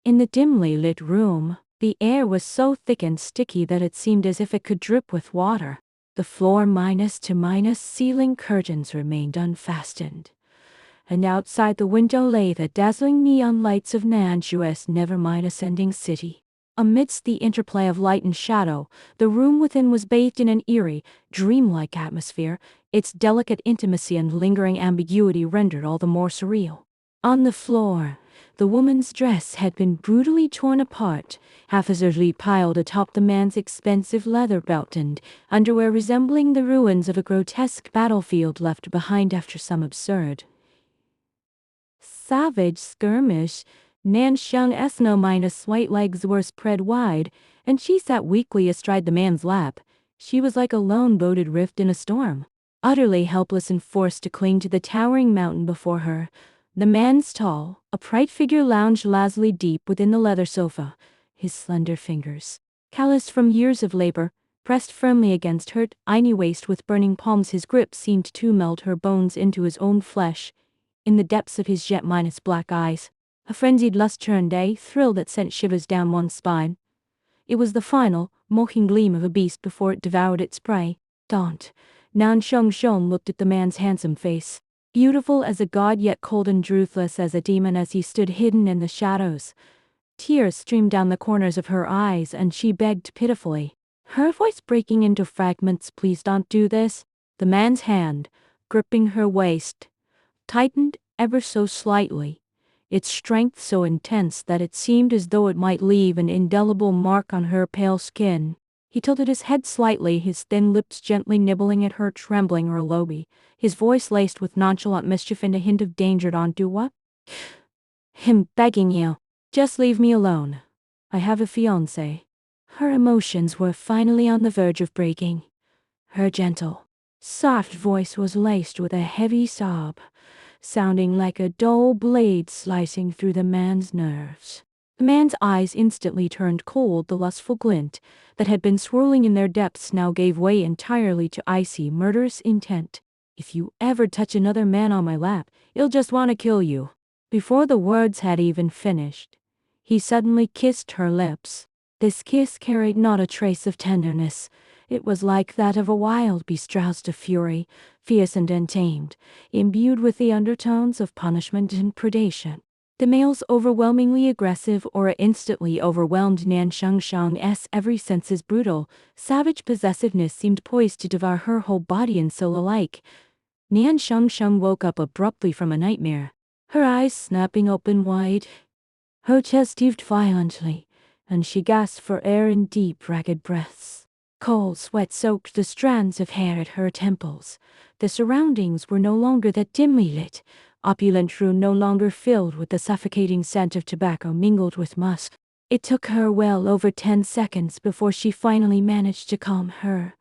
In the dimly lit room, the air was so thick and sticky that it seemed as if it could drip with water. The floor minus to minus ceiling curtains remained unfastened, and outside the window lay the dazzling neon lights of Nanju's never-mind-ascending city. Amidst the interplay of light and shadow, the room within was bathed in an eerie, dreamlike atmosphere. Its delicate intimacy and lingering ambiguity rendered all the more surreal. On the floor, the woman's dress had been brutally torn apart, haphazardly piled atop the man's expensive leather belt and underwear resembling the ruins of a grotesque battlefield left behind after some absurd savage skirmish. Nansheng's no-minus white legs were spread wide, and she sat weakly astride the man's lap. She was like a lone boated rift in a storm, utterly helpless and forced to cling to the towering mountain before her. The man's tall, upright figure lounged lazily deep within the leather sofa, his slender fingers, calloused from years of labor, pressed firmly against her tiny waist with burning palms. His grip seemed to melt her bones into his own flesh. In the depths of his jet-minus black eyes, a frenzied lust turned a thrill that sent shivers down one's spine. It was the final, mocking gleam of a beast before it devoured its prey. Daunt. Nansheng looked at the man's handsome face, beautiful as a god yet cold and ruthless as a demon as he stood hidden in the shadows. Tears streamed down the corners of her eyes and she begged pitifully, her voice breaking into fragments, "Please don't do this." The man's hand, gripping her waist, tightened ever so slightly, its strength so intense that it seemed as though it might leave an indelible mark on her pale skin. He tilted his head slightly, his thin lips gently nibbling at her trembling lobe, his voice laced with nonchalant mischief and a hint of danger. "Don't do what?" "Him begging you. Just leave me alone. I have a fiancé." Her emotions were finally on the verge of breaking. Her gentle, soft voice was laced with a heavy sob, sounding like a dull blade slicing through the man's nerves. The man's eyes instantly turned cold. The lustful glint that had been swirling in their depths now gave way entirely to icy, murderous intent. "If you ever touch another man on my lap, he'll just want to kill you." Before the words had even finished, he suddenly kissed her lips. This kiss carried not a trace of tenderness. It was like that of a wild beast roused to fury, fierce and untamed, imbued with the undertones of punishment and predation. The male's overwhelmingly aggressive aura instantly overwhelmed Nansheng's every sense's brutal, savage possessiveness seemed poised to devour her whole body and soul alike. Nansheng woke up abruptly from a nightmare, her eyes snapping open wide. Her chest heaved violently, and she gasped for air in deep, ragged breaths. Cold sweat soaked the strands of hair at her temples. The surroundings were no longer that dimly lit, opulent room no longer filled with the suffocating scent of tobacco mingled with musk. It took her well over 10 seconds before she finally managed to calm her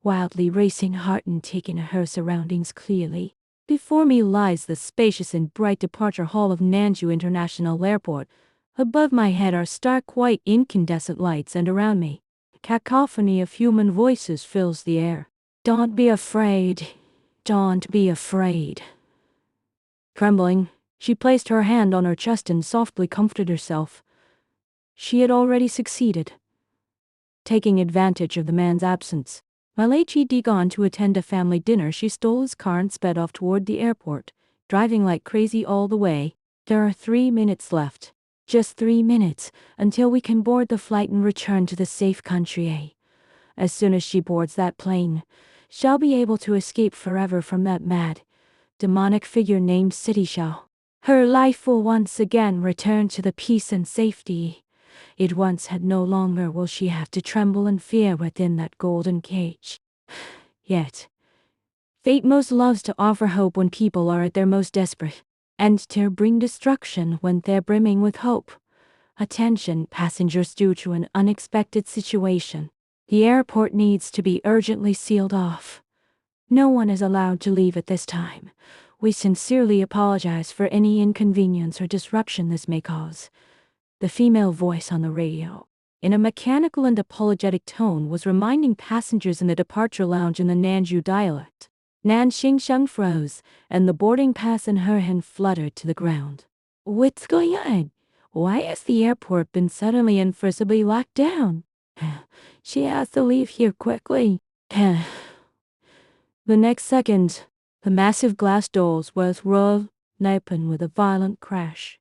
wildly racing heart and take in her surroundings clearly. Before me lies the spacious and bright departure hall of Nanju International Airport. Above my head are stark white incandescent lights, and around me, a cacophony of human voices fills the air. "Don't be afraid. Don't be afraid." Trembling, she placed her hand on her chest and softly comforted herself. She had already succeeded. Taking advantage of the man's absence, while he'd gone to attend a family dinner, she stole his car and sped off toward the airport, driving like crazy all the way. "There are 3 minutes left. Just 3 minutes, until we can board the flight and return to the safe country. As soon as she boards that plane, she'll be able to escape forever from that mad, demonic figure named City Xiao. Her life will once again return to the peace and safety it once had. No longer will she have to tremble and fear within that golden cage." Yet, fate most loves to offer hope when people are at their most desperate, and to bring destruction when they're brimming with hope. "Attention, passengers, due to an unexpected situation. The airport needs to be urgently sealed off. No one is allowed to leave at this time. We sincerely apologize for any inconvenience or disruption this may cause." The female voice on the radio, in a mechanical and apologetic tone, was reminding passengers in the departure lounge in the Nanju dialect. Nansheng froze, and the boarding pass in her hand fluttered to the ground. "What's going on? Why has the airport been suddenly and forcibly locked down? She has to leave here quickly. The next second, the massive glass doors were rolled open with a violent crash,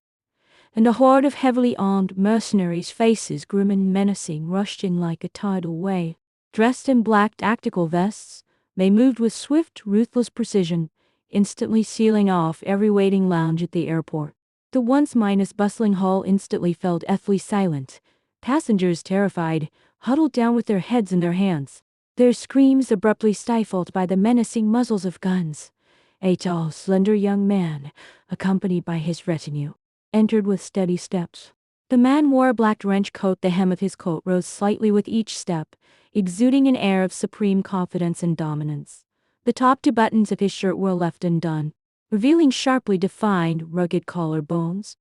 and a horde of heavily armed mercenaries, faces grim and menacing, rushed in like a tidal wave. Dressed in black tactical vests, they moved with swift, ruthless precision, instantly sealing off every waiting lounge at the airport. The once bustling hall instantly felt deathly silent. Passengers, terrified, huddled down with their heads in their hands, their screams abruptly stifled by the menacing muzzles of guns. A tall, slender young man, accompanied by his retinue, entered with steady steps. The man wore a black trench coat. The hem of his coat rose slightly with each step, exuding an air of supreme confidence and dominance. The top two buttons of his shirt were left undone, revealing sharply defined, rugged collarbones.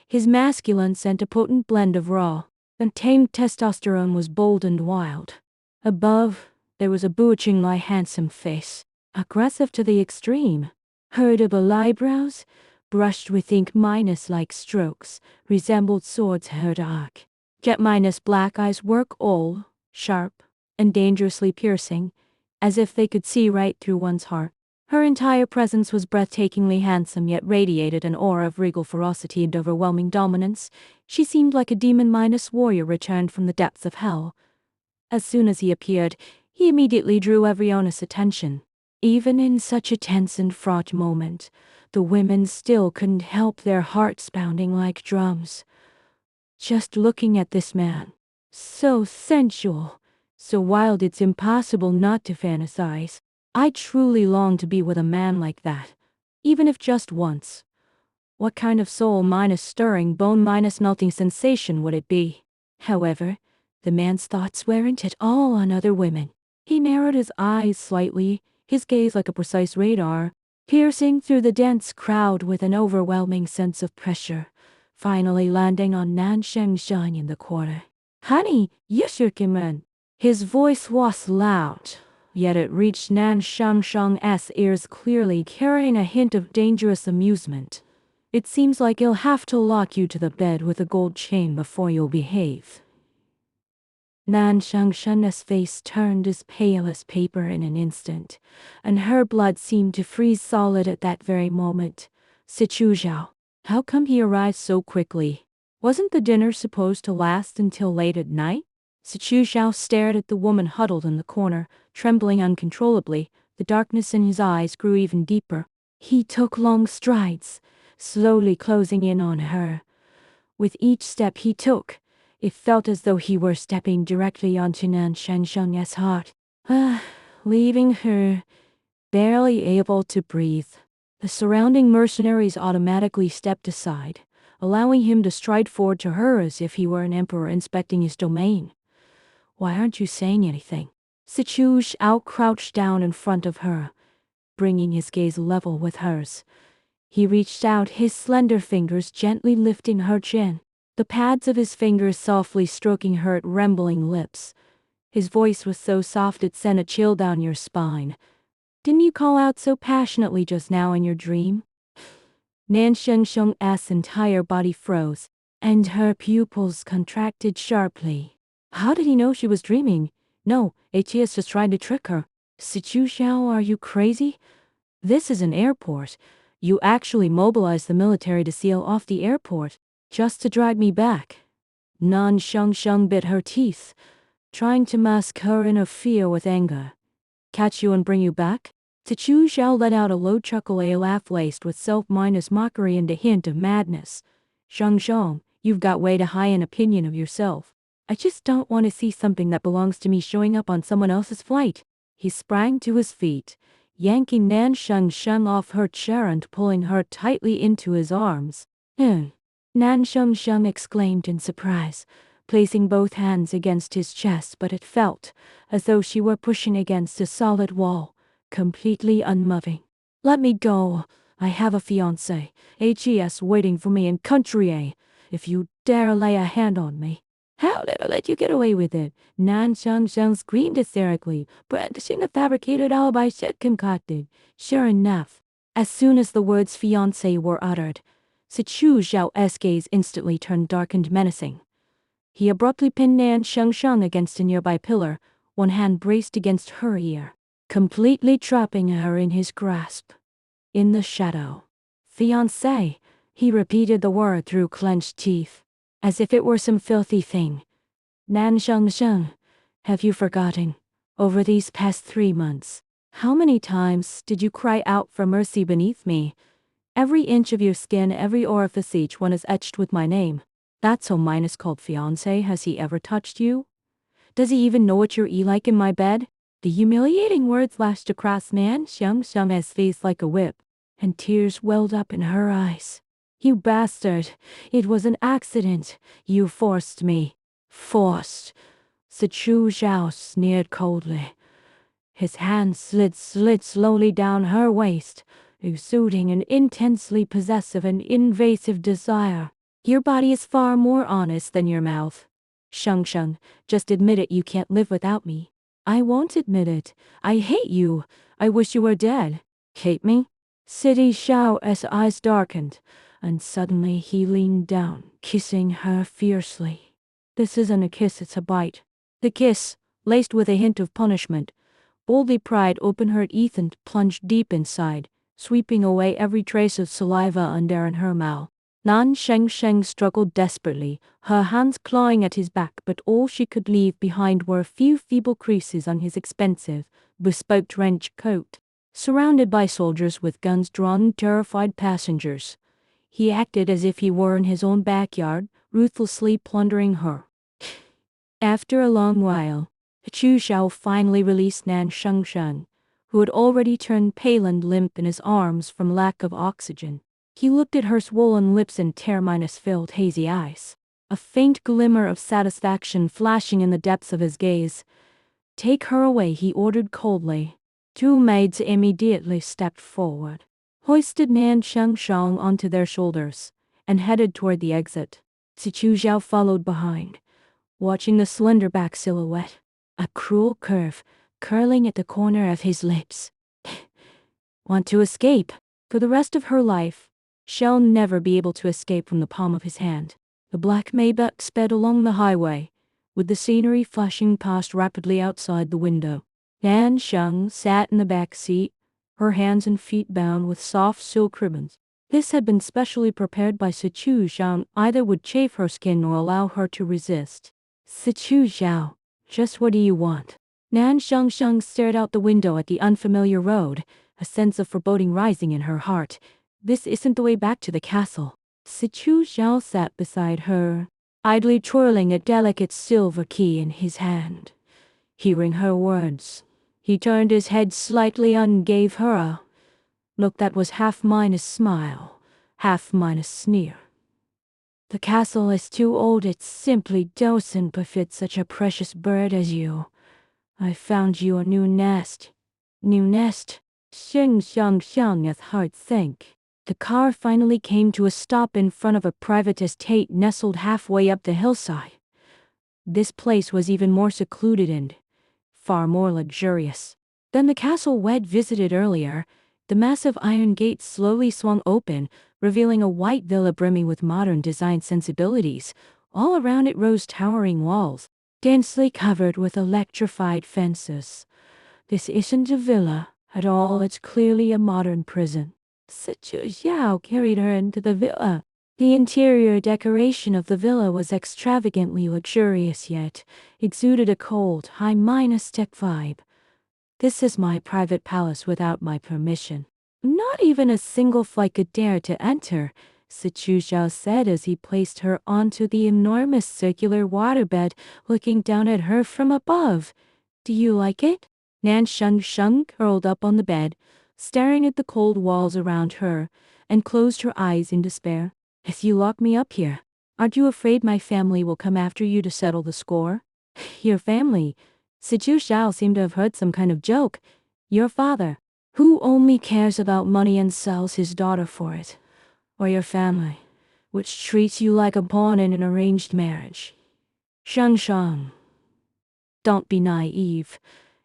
His masculine scent, a potent blend of raw, untamed testosterone, was bold and wild. Above, there was a bewitchingly handsome face, aggressive to the extreme. Herdable eyebrows, brushed with ink like strokes, resembled swords hurt arc. Jet black eyes were cold, sharp, and dangerously piercing, as if they could see right through one's heart. Her entire presence was breathtakingly handsome, yet radiated an aura of regal ferocity and overwhelming dominance. She seemed like a demon warrior returned from the depths of hell. As soon as he appeared, he immediately drew everyone's attention. Even in such a tense and fraught moment, the women still couldn't help their hearts pounding like drums. Just looking at this man, so sensual, so wild, it's impossible not to fantasize. I truly long to be with a man like that, even if just once. What kind of soul stirring, bone melting sensation would it be? However, the man's thoughts weren't at all on other women. He narrowed his eyes slightly, his gaze like a precise radar, piercing through the dense crowd with an overwhelming sense of pressure, finally landing on Nan Shengsheng in the corner. Honey, you should come in. His voice was loud, yet it reached Nan Shengsheng's ears clearly, carrying a hint of dangerous amusement. It seems like he'll have to lock you to the bed with a gold chain before you'll behave. Nan Shengsheng's face turned as pale as paper in an instant, and her blood seemed to freeze solid at that very moment. Sichu Zhao, how come he arrived so quickly? Wasn't the dinner supposed to last until late at night? Sichu Zhao stared at the woman huddled in the corner, trembling uncontrollably. The darkness in his eyes grew even deeper. He took long strides, slowly closing in on her. With each step he took, it felt as though he were stepping directly onto Nan Shengsheng's heart. Leaving her, barely able to breathe. The surrounding mercenaries automatically stepped aside, allowing him to stride forward to her as if he were an emperor inspecting his domain. Why aren't you saying anything? Sichu Zhao crouched down in front of her, bringing his gaze level with hers. He reached out his slender fingers, gently lifting her chin, the pads of his fingers softly stroking her trembling lips. His voice was so soft it sent a chill down your spine. Didn't you call out so passionately just now in your dream? Nan Shengsheng's entire body froze, and her pupils contracted sharply. How did he know she was dreaming? No, ATS just tried to trick her. Sichu Zhao, are you crazy? This is an airport. You actually mobilized the military to seal off the airport, just to drag me back. Nan Shengsheng bit her teeth, trying to mask her inner fear with anger. Catch you and bring you back? Sichu Zhao let out a low chuckle, a laugh laced with self-mockery and a hint of madness. Shengsheng, you've got way too high an opinion of yourself. I just don't want to see something that belongs to me showing up on someone else's flight. He sprang to his feet, yanking Nan Shengsheng off her chair and pulling her tightly into his arms. Nan Shengsheng exclaimed in surprise, placing both hands against his chest, but it felt as though she were pushing against a solid wall, completely unmoving. Let me go. I have a fiancé, HES, waiting for me in country A. If you dare lay a hand on me. How did I let you get away with it? Nan Shengsheng screamed hysterically, brandishing a fabricated alibi she'd concocted. Sure enough, as soon as the words fiancé were uttered, Sichu Zhao's gaze instantly turned dark and menacing. He abruptly pinned Nan Shengsheng against a nearby pillar, one hand braced against her ear, completely trapping her in his grasp. In the shadow. Fiancé, he repeated the word through clenched teeth, as if it were some filthy thing. Nan Shengsheng, have you forgotten? Over these past 3 months, how many times did you cry out for mercy beneath me? Every inch of your skin, every orifice, each one is etched with my name. That's so minus called fiancé. Has he ever touched you? Does he even know what you're like in my bed? The humiliating words lashed across Nan Shengsheng's face like a whip, and tears welled up in her eyes. You bastard! It was an accident. You forced me. Forced. Sichu Zhao sneered coldly. His hand slid slowly down her waist, exuding an intensely possessive and invasive desire. Your body is far more honest than your mouth. Shengsheng, just admit it, you can't live without me. I won't admit it. I hate you. I wish you were dead. Hate me? Sidi Xiao's eyes darkened, and suddenly he leaned down, kissing her fiercely. This isn't a kiss, it's a bite. The kiss, laced with a hint of punishment, boldly pried open her teeth and plunged deep inside, sweeping away every trace of saliva under in her mouth. Nan Shengsheng struggled desperately, her hands clawing at his back, but all she could leave behind were a few feeble creases on his expensive, bespoke trench coat. Surrounded by soldiers with guns drawn, terrified passengers, he acted as if he were in his own backyard, ruthlessly plundering her. After a long while, Chu Xiao finally released Nan Shengsheng, who had already turned pale and limp in his arms from lack of oxygen. He looked at her swollen lips and tear-filled hazy eyes, a faint glimmer of satisfaction flashing in the depths of his gaze. Take her away, he ordered coldly. 2 maids immediately stepped forward, hoisted Nan Shengsheng onto their shoulders, and headed toward the exit. Sichu Zhao followed behind, watching the slender back silhouette, a cruel curve curling at the corner of his lips. Want to escape? For the rest of her life, she'll never be able to escape from the palm of his hand. The black Maybach sped along the highway, with the scenery flashing past rapidly outside the window. Nan Sheng sat in the back seat, her hands and feet bound with soft silk ribbons. This had been specially prepared by Sichu Zhao. Either would chafe her skin or allow her to resist. Sichu Zhao, just what do you want? Nan Shengsheng stared out the window at the unfamiliar road, a sense of foreboding rising in her heart. This isn't the way back to the castle. Sichu Zhao sat beside her, idly twirling a delicate silver key in his hand. Hearing her words, he turned his head slightly and gave her a look that was half minus smile, half minus sneer. The castle is too old, it simply doesn't befit such a precious bird as you. I found you a new nest. New nest? Shengsheng's heart sank. The car finally came to a stop in front of a private estate nestled halfway up the hillside. This place was even more secluded and far more luxurious than the castle Wed visited earlier. The massive iron gate slowly swung open, revealing a white villa brimming with modern design sensibilities. All around it rose towering walls, densely covered with electrified fences. This isn't a villa at all, it's clearly a modern prison. Sichu Zhao carried her into the villa. The interior decoration of the villa was extravagantly luxurious yet exuded a cold, high-tech vibe. This is my private palace without my permission. Not even a single fly could dare to enter, Sichu Zhao said as he placed her onto the enormous circular waterbed, looking down at her from above. Do you like it? Nan Shengsheng curled up on the bed, staring at the cold walls around her, and closed her eyes in despair. If you lock me up here, aren't you afraid my family will come after you to settle the score? Your family? Sichu Zhao seemed to have heard some kind of joke. Your father, who only cares about money and sells his daughter for it. Or your family, which treats you like a pawn in an arranged marriage. Shengsheng, don't be naive.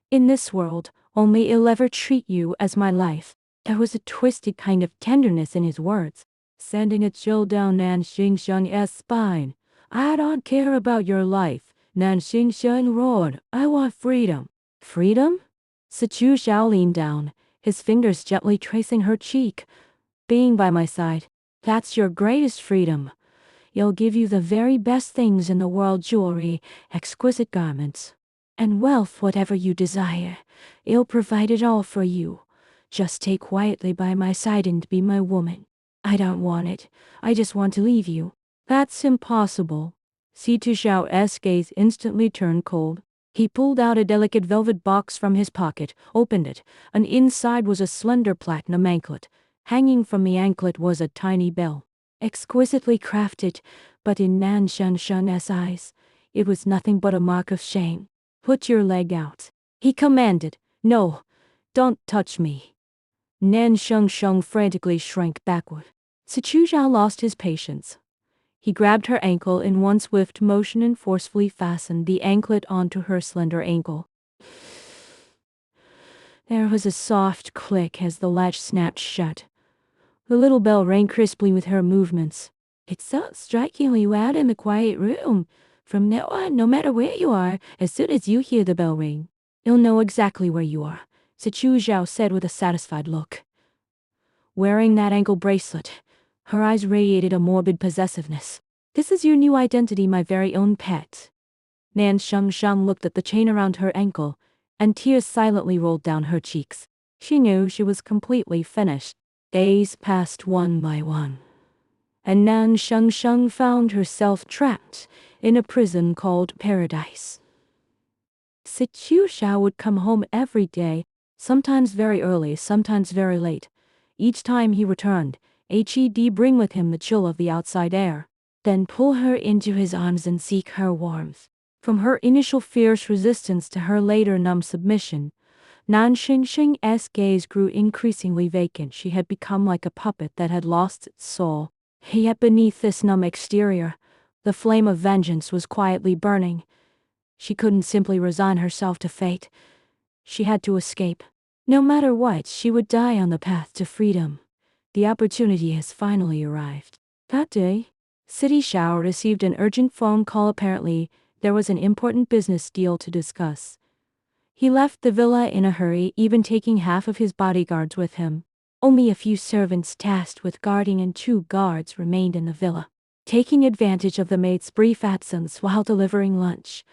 In this world, only I'll ever treat you as my life. There was a twisted kind of tenderness in his words. sending a chill down Nan Xingsheng's spine. I don't care about your life, Nan Xingsheng roared. I want freedom. Freedom? Sichu Xiao leaned down, his fingers gently tracing her cheek. Being by my side, that's your greatest freedom. You'll give you the very best things in the world: jewelry, exquisite garments, and wealth, whatever you desire. I'll provide it all for you. Just stay quietly by my side and be my woman. I don't want it. I just want to leave you. That's impossible. Situ Xiao's gaze instantly turned cold. He pulled out a delicate velvet box from his pocket, opened it, and inside was a slender platinum anklet. Hanging from the anklet was a tiny bell. Exquisitely crafted, but in Nan Shengsheng's eyes, it was nothing but a mark of shame. Put your leg out, he commanded. No, don't touch me. Nan Shengsheng frantically shrank backward. Sichu Zhao lost his patience. He grabbed her ankle in one swift motion and forcefully fastened the anklet onto her slender ankle. There was a soft click as the latch snapped shut. The little bell rang crisply with her movements. It sounds strikingly loud in the quiet room. From now on, no matter where you are, as soon as you hear the bell ring, you'll know exactly where you are, Sichu Zhao said with a satisfied look. Wearing that ankle bracelet, her eyes radiated a morbid possessiveness. This is your new identity, my very own pet. Nan Shengsheng looked at the chain around her ankle, and tears silently rolled down her cheeks. She knew she was completely finished. Days passed one by one, and Nan Shengsheng found herself trapped in a prison called Paradise. Sichu Xiao would come home every day, sometimes very early, sometimes very late. Each time he returned, he'd bring with him the chill of the outside air, then pull her into his arms and seek her warmth. From her initial fierce resistance to her later numb submission, Nan Xingsheng's gaze grew increasingly vacant. She had become like a puppet that had lost its soul. Yet beneath this numb exterior, the flame of vengeance was quietly burning. She couldn't simply resign herself to fate. She had to escape. No matter what, she would die on the path to freedom. The opportunity has finally arrived. That day, City Xiao received an urgent phone call. Apparently, there was an important business deal to discuss. He left the villa in a hurry, even taking half of his bodyguards with him. Only a few servants tasked with guarding and 2 guards remained in the villa. Taking advantage of the maid's brief absence while delivering lunch,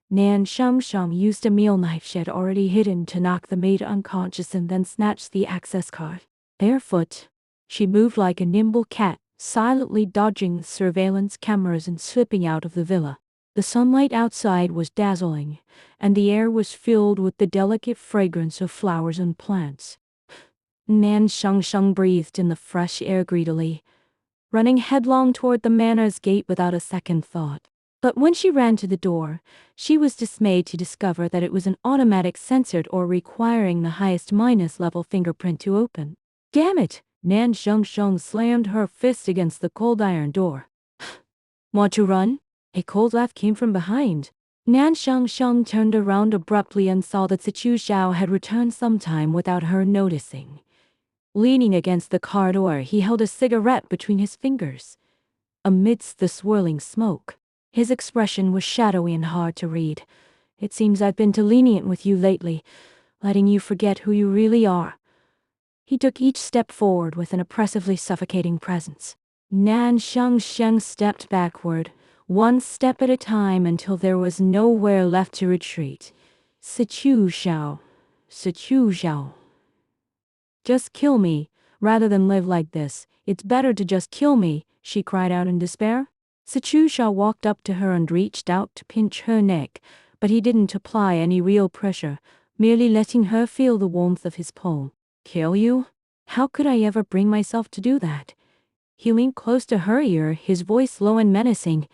Nan Shengsheng used a meal knife she had already hidden to knock the maid unconscious and then snatched the access card. Barefoot, she moved like a nimble cat, silently dodging surveillance cameras and slipping out of the villa. The sunlight outside was dazzling, and the air was filled with the delicate fragrance of flowers and plants. Nan Shengsheng breathed in the fresh air greedily, running headlong toward the manor's gate without a second thought. But when she ran to the door, she was dismayed to discover that it was an automatic censored or requiring the highest -level fingerprint to open. Damn it! Nan Shengsheng slammed her fist against the cold iron door. Want to run? A cold laugh came from behind. Nan Shengsheng turned around abruptly and saw that Sichu Xiao had returned sometime without her noticing. Leaning against the car door, he held a cigarette between his fingers. Amidst the swirling smoke, his expression was shadowy and hard to read. It seems I've been too lenient with you lately, letting you forget who you really are. He took each step forward with an oppressively suffocating presence. Nan Shengsheng stepped backward, one step at a time until there was nowhere left to retreat. Sichu Xiao, Sichu Xiao. Just kill me, rather than live like this. It's better to just kill me, she cried out in despair. Sichu Xiao walked up to her and reached out to pinch her neck, but he didn't apply any real pressure, merely letting her feel the warmth of his palm. Kill you? How could I ever bring myself to do that? He leaned close to her ear, his voice low and menacing.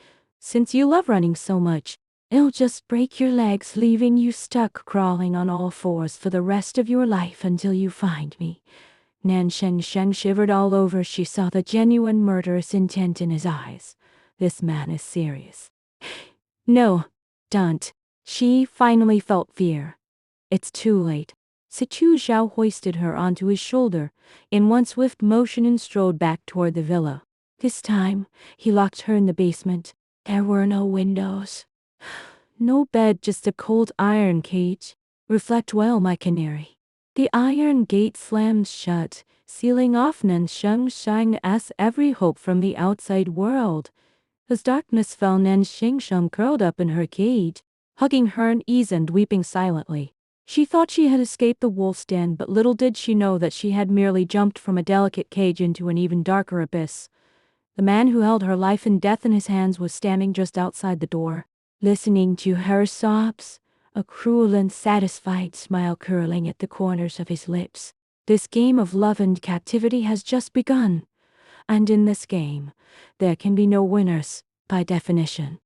Since you love running so much, I'll just break your legs, leaving you stuck crawling on all fours for the rest of your life until you find me. Nan Shengsheng shivered all over. She saw the genuine murderous intent in his eyes. This man is serious. No, don't. She finally felt fear. It's too late. Sichu Xiao hoisted her onto his shoulder in one swift motion and strode back toward the villa. This time, he locked her in the basement. There were no windows. No bed, just a cold iron cage. Reflect well, my canary. The iron gate slammed shut, sealing off Nan Sheng's every hope from the outside world. As darkness fell, Nan Shengsheng curled up in her cage, hugging her unease and weeping silently. She thought she had escaped the wolf's den, but little did she know that she had merely jumped from a delicate cage into an even darker abyss. The man who held her life and death in his hands was standing just outside the door, listening to her sobs, a cruel and satisfied smile curling at the corners of his lips. This game of love and captivity has just begun, and in this game, there can be no winners, by definition.